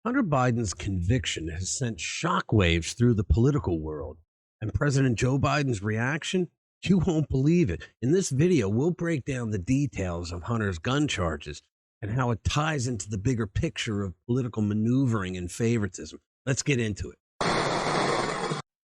Hunter Biden's conviction has sent shockwaves through the political world. And President Joe Biden's reaction? You won't believe it. In this video, we'll break down the details of Hunter's gun charges and how it ties into the bigger picture of political maneuvering and favoritism. Let's get into it.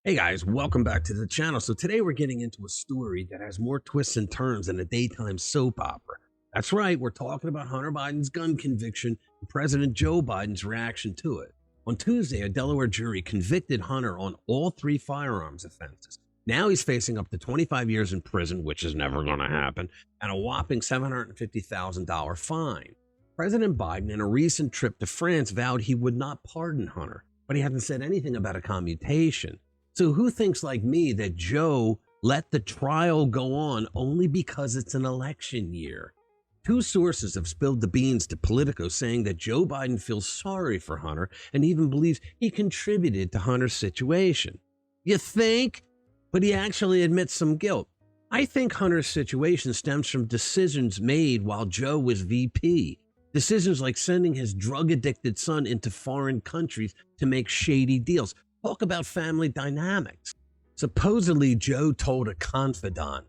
Hey guys, welcome back to the channel. So today we're getting into a story that has more twists and turns than a daytime soap opera. That's right, we're talking about Hunter Biden's gun conviction and President Joe Biden's reaction to it. On Tuesday, a Delaware jury convicted Hunter on all 3 firearms offenses. Now he's facing up to 25 years in prison, which is never going to happen, and a whopping $750,000 fine. President Biden, in a recent trip to France, vowed he would not pardon Hunter, but he hasn't said anything about a commutation. So who thinks like me that Joe let the trial go on only because it's an election year? 2 sources have spilled the beans to Politico, saying that Joe Biden feels sorry for Hunter and even believes he contributed to Hunter's situation. You think? But he actually admits some guilt. I think Hunter's situation stems from decisions made while Joe was VP. Decisions like sending his drug-addicted son into foreign countries to make shady deals. Talk about family dynamics. Supposedly, Joe told a confidant,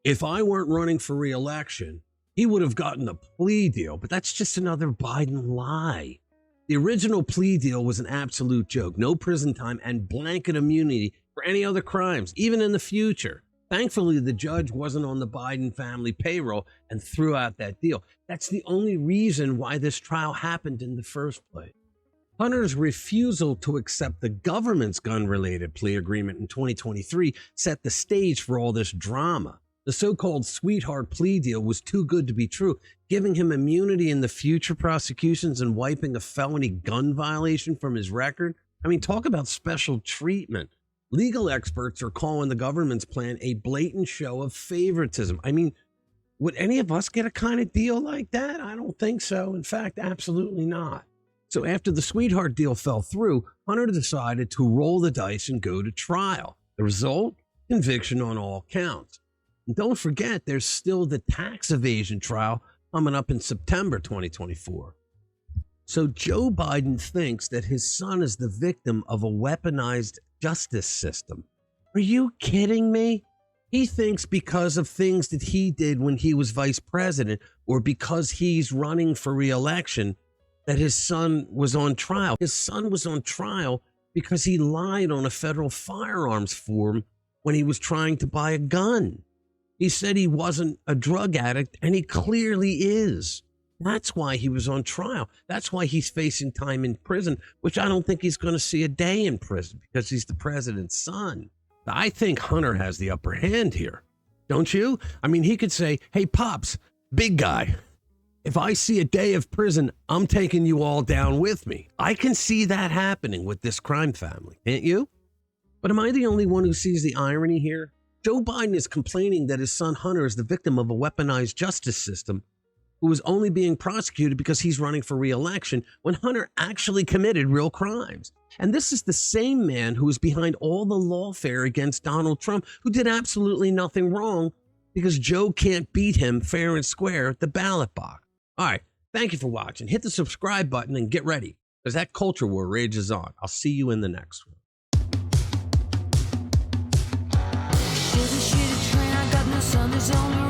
if I weren't running for re-election, he would have gotten a plea deal, but that's just another Biden lie. The original plea deal was an absolute joke. No prison time and blanket immunity for any other crimes, even in the future. Thankfully, the judge wasn't on the Biden family payroll and threw out that deal. That's the only reason why this trial happened in the first place. Hunter's refusal to accept the government's gun-related plea agreement in 2023 set the stage for all this drama. The so-called sweetheart plea deal was too good to be true, giving him immunity in the future prosecutions and wiping a felony gun violation from his record. I mean, talk about special treatment. Legal experts are calling the government's plan a blatant show of favoritism. I mean, would any of us get a kind of deal like that? I don't think so. In fact, absolutely not. So after the sweetheart deal fell through, Hunter decided to roll the dice and go to trial. The result? Conviction on all counts. And don't forget, there's still the tax evasion trial coming up in September 2024. So Joe Biden thinks that his son is the victim of a weaponized justice system. Are you kidding me? He thinks because of things that he did when he was vice president or because he's running for re-election that his son was on trial. His son was on trial because he lied on a federal firearms form when he was trying to buy a gun. He said he wasn't a drug addict, and he clearly is. That's why he was on trial. That's why he's facing time in prison, which I don't think he's going to see a day in prison because he's the president's son. I think Hunter has the upper hand here. Don't you? I mean, he could say, hey, Pops, big guy, if I see a day of prison, I'm taking you all down with me. I can see that happening with this crime family, can't you? But am I the only one who sees the irony here? Joe Biden is complaining that his son Hunter is the victim of a weaponized justice system who is only being prosecuted because he's running for re-election when Hunter actually committed real crimes. And this is the same man who is behind all the lawfare against Donald Trump, who did absolutely nothing wrong because Joe can't beat him fair and square at the ballot box. All right, thank you for watching. Hit the subscribe button and get ready because that culture war rages on. I'll see you in the next one. Shitty train, I got no sun, there's only